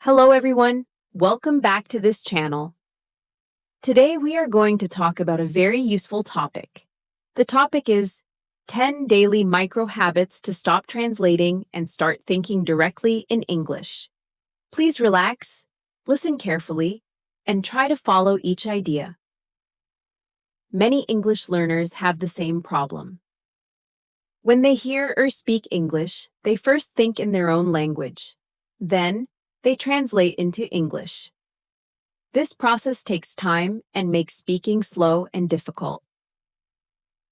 Hello everyone, welcome back to this channel. Today we are going to talk about a very useful topic. The topic is 10 daily micro habits to stop translating and start thinking directly in English. Please relax, listen carefully, and try to follow each idea. Many English learners have the same problem. When they hear or speak English, they first think in their own language. Then, they translate into English. This process takes time and makes speaking slow and difficult.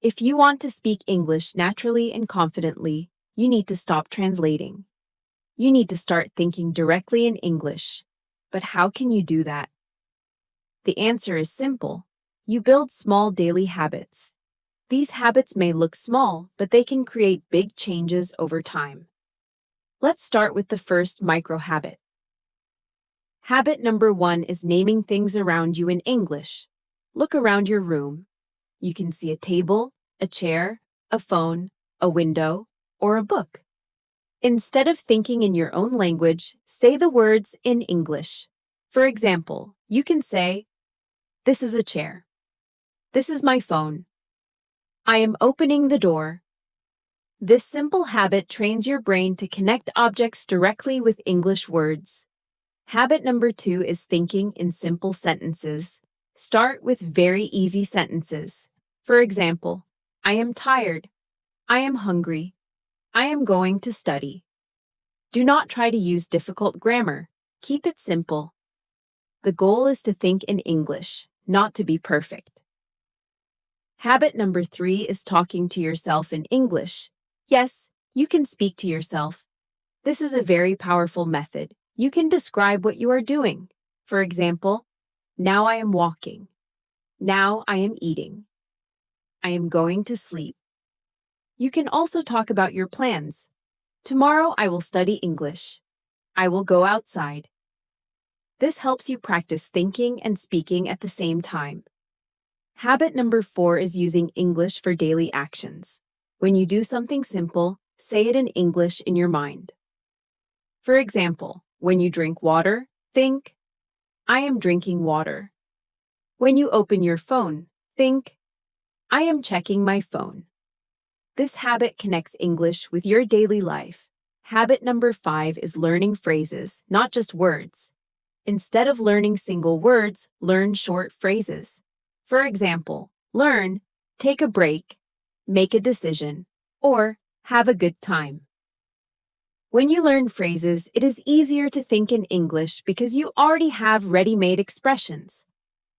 If you want to speak English naturally and confidently, you need to stop translating. You need to start thinking directly in English. But how can you do that? The answer is simple. You build small daily habits. These habits may look small, but they can create big changes over time. Let's start with the first micro habit. Habit number 1 is naming things around you in English. Look around your room. You can see a table, a chair, a phone, a window, or a book. Instead of thinking in your own language, say the words in English. For example, you can say, "This is a chair. This is my phone. I am opening the door." This simple habit trains your brain to connect objects directly with English words. Habit number 2 is thinking in simple sentences. Start with very easy sentences. For example, I am tired. I am hungry. I am going to study. Do not try to use difficult grammar. Keep it simple. The goal is to think in English, not to be perfect. Habit number 3 is talking to yourself in English. Yes, you can speak to yourself. This is a very powerful method. You can describe what you are doing. For example, now I am walking. Now I am eating. I am going to sleep. You can also talk about your plans. Tomorrow I will study English. I will go outside. This helps you practice thinking and speaking at the same time. Habit number 4 is using English for daily actions. When you do something simple, say it in English in your mind. For example, when you drink water, think, I am drinking water. When you open your phone, think, I am checking my phone. This habit connects English with your daily life. Habit number 5 is learning phrases, not just words. Instead of learning single words, learn short phrases. For example, learn, take a break, make a decision, or have a good time. When you learn phrases, it is easier to think in English because you already have ready-made expressions.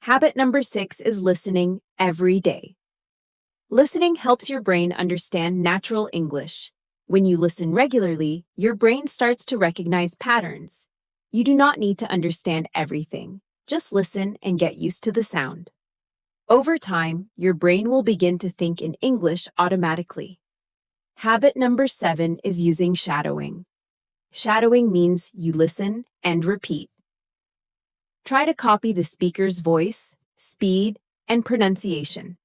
Habit number 6 is listening every day. Listening helps your brain understand natural English. When you listen regularly, your brain starts to recognize patterns. You do not need to understand everything. Just listen and get used to the sound. Over time, your brain will begin to think in English automatically. Habit number 7 is using shadowing. Shadowing means you listen and repeat. Try to copy the speaker's voice, speed, and pronunciation.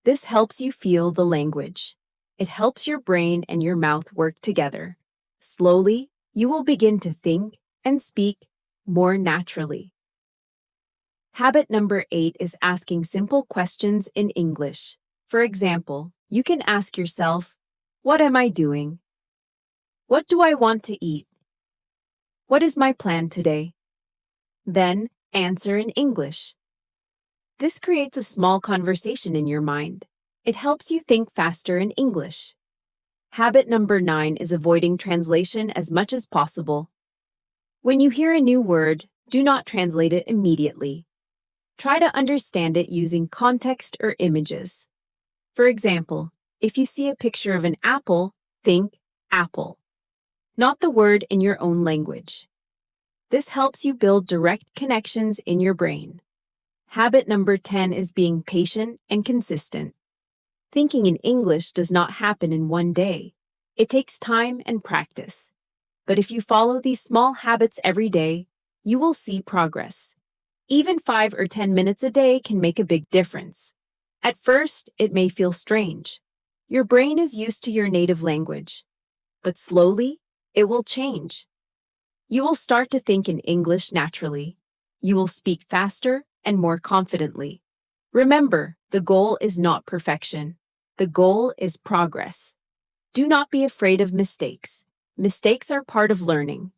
This helps you feel the language. It helps your brain and your mouth work together. Slowly, you will begin to think and speak more naturally. Habit number 8 is asking simple questions in English. For example, you can ask yourself, what am I doing? What do I want to eat? What is my plan today? Then, answer in English. This creates a small conversation in your mind. It helps you think faster in English. Habit number 9 is avoiding translation as much as possible. When you hear a new word, do not translate it immediately. Try to understand it using context or images. For example, if you see a picture of an apple, think apple, not the word in your own language. This helps you build direct connections in your brain. Habit number 10 is being patient and consistent. Thinking in English does not happen in one day. It takes time and practice. But if you follow these small habits every day, you will see progress. Even 5 or 10 minutes a day can make a big difference. At first, it may feel strange. Your brain is used to your native language. But slowly, it will change. You will start to think in English naturally. You will speak faster and more confidently. Remember, the goal is not perfection. The goal is progress. Do not be afraid of mistakes. Mistakes are part of learning.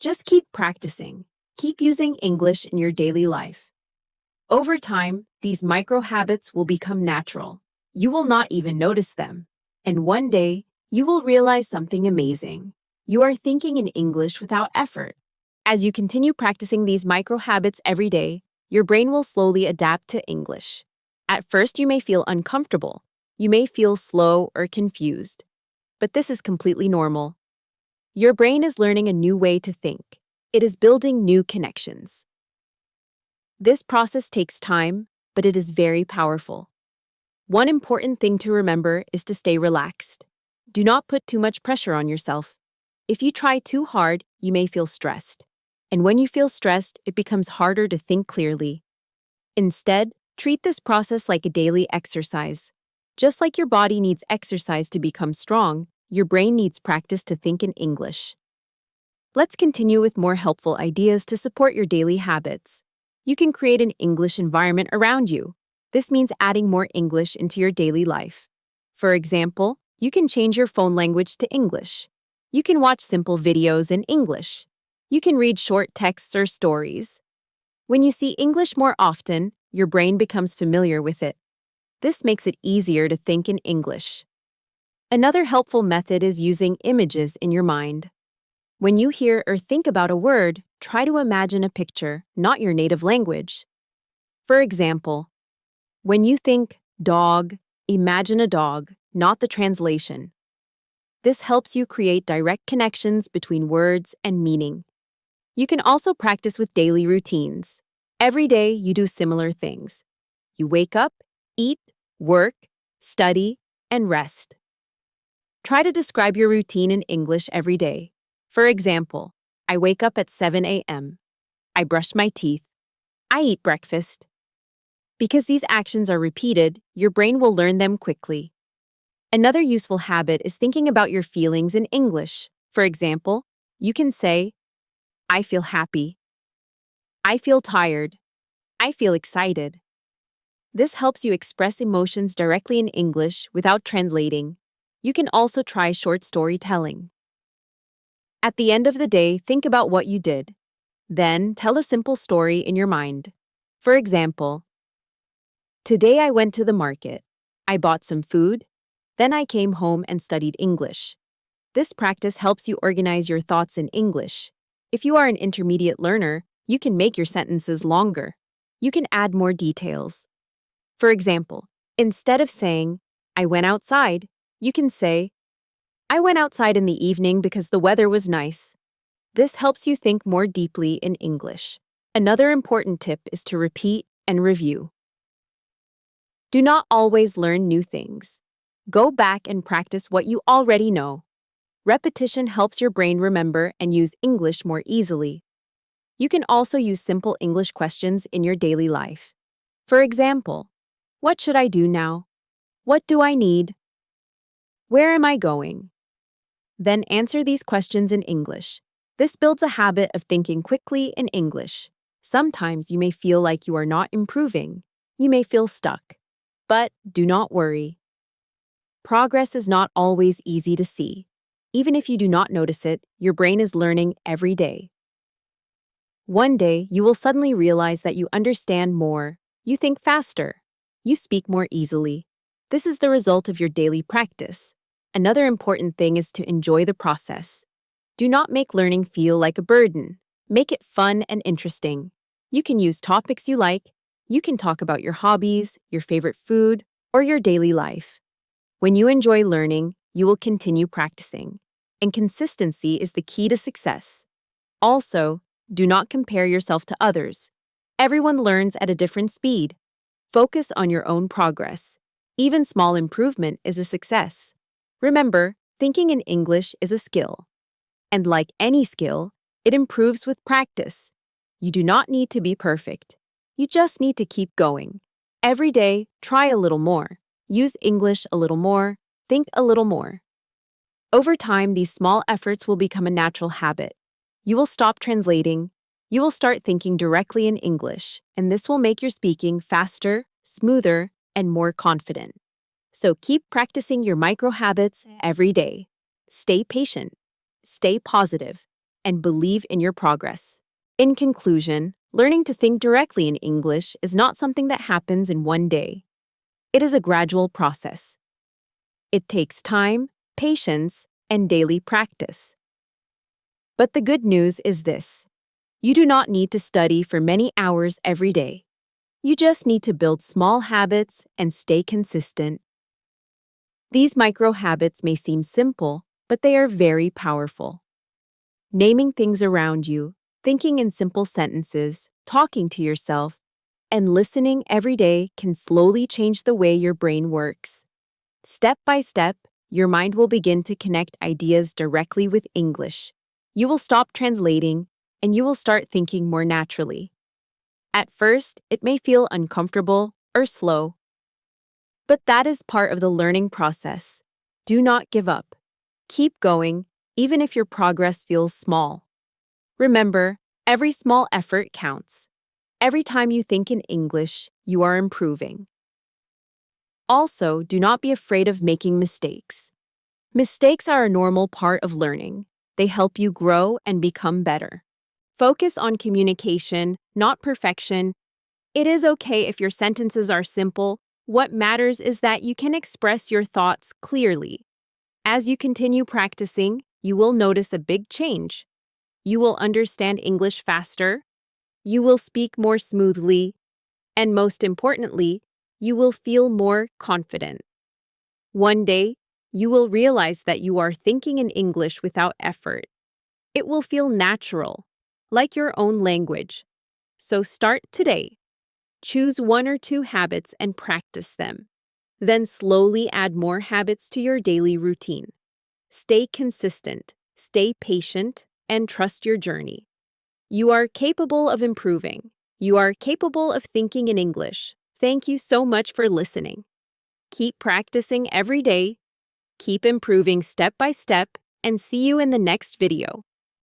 Just keep practicing. Keep using English in your daily life. Over time, these micro habits will become natural. You will not even notice them. And one day, you will realize something amazing. You are thinking in English without effort. As you continue practicing these micro habits every day, your brain will slowly adapt to English. At first, you may feel uncomfortable. You may feel slow or confused. But this is completely normal. Your brain is learning a new way to think. It is building new connections. This process takes time, but it is very powerful. One important thing to remember is to stay relaxed. Do not put too much pressure on yourself. If you try too hard, you may feel stressed. And when you feel stressed, it becomes harder to think clearly. Instead, treat this process like a daily exercise. Just like your body needs exercise to become strong, your brain needs practice to think in English. Let's continue with more helpful ideas to support your daily habits. You can create an English environment around you. This means adding more English into your daily life. For example, you can change your phone language to English. You can watch simple videos in English. You can read short texts or stories. When you see English more often, your brain becomes familiar with it. This makes it easier to think in English. Another helpful method is using images in your mind. When you hear or think about a word, try to imagine a picture, not your native language. For example, when you think dog, imagine a dog, not the translation. This helps you create direct connections between words and meaning. You can also practice with daily routines. Every day, you do similar things. You wake up, eat, work, study, and rest. Try to describe your routine in English every day. For example, I wake up at 7 a.m. I brush my teeth. I eat breakfast. Because these actions are repeated, your brain will learn them quickly. Another useful habit is thinking about your feelings in English. For example, you can say, I feel happy. I feel tired. I feel excited. This helps you express emotions directly in English without translating. You can also try short storytelling. At the end of the day, think about what you did. Then, tell a simple story in your mind. For example, today I went to the market. I bought some food. Then I came home and studied English. This practice helps you organize your thoughts in English. If you are an intermediate learner, you can make your sentences longer. You can add more details. For example, instead of saying, I went outside, you can say, I went outside in the evening because the weather was nice. This helps you think more deeply in English. Another important tip is to repeat and review. Do not always learn new things. Go back and practice what you already know. Repetition helps your brain remember and use English more easily. You can also use simple English questions in your daily life. For example, what should I do now? What do I need? Where am I going? Then answer these questions in English. This builds a habit of thinking quickly in English. Sometimes you may feel like you are not improving. You may feel stuck. But do not worry. Progress is not always easy to see. Even if you do not notice it, your brain is learning every day. One day, you will suddenly realize that you understand more. You think faster. You speak more easily. This is the result of your daily practice. Another important thing is to enjoy the process. Do not make learning feel like a burden. Make it fun and interesting. You can use topics you like. You can talk about your hobbies, your favorite food, or your daily life. When you enjoy learning, you will continue practicing. And consistency is the key to success. Also, do not compare yourself to others. Everyone learns at a different speed. Focus on your own progress. Even small improvement is a success. Remember, thinking in English is a skill. And like any skill, it improves with practice. You do not need to be perfect. You just need to keep going. Every day, try a little more. Use English a little more. Think a little more. Over time, these small efforts will become a natural habit. You will stop translating. You will start thinking directly in English, and this will make your speaking faster, smoother, and more confident. So keep practicing your micro habits every day. Stay patient, stay positive, and believe in your progress. In conclusion, learning to think directly in English is not something that happens in one day. It is a gradual process. It takes time, patience, and daily practice. But the good news is this: you do not need to study for many hours every day. You just need to build small habits and stay consistent. These micro habits may seem simple, but they are very powerful. Naming things around you, thinking in simple sentences, talking to yourself, and listening every day can slowly change the way your brain works. Step by step, your mind will begin to connect ideas directly with English. You will stop translating, and you will start thinking more naturally. At first, it may feel uncomfortable or slow, but that is part of the learning process. Do not give up. Keep going, even if your progress feels small. Remember, every small effort counts. Every time you think in English, you are improving. Also, do not be afraid of making mistakes. Mistakes are a normal part of learning. They help you grow and become better. Focus on communication, not perfection. It is okay if your sentences are simple. What matters is that you can express your thoughts clearly. As you continue practicing, you will notice a big change. You will understand English faster, you will speak more smoothly, and most importantly, you will feel more confident. One day, you will realize that you are thinking in English without effort. It will feel natural, like your own language. So start today. Choose one or two habits and practice them. Then slowly add more habits to your daily routine. Stay consistent, stay patient, and trust your journey. You are capable of improving. You are capable of thinking in English. Thank you so much for listening. Keep practicing every day, keep improving step by step, and see you in the next video.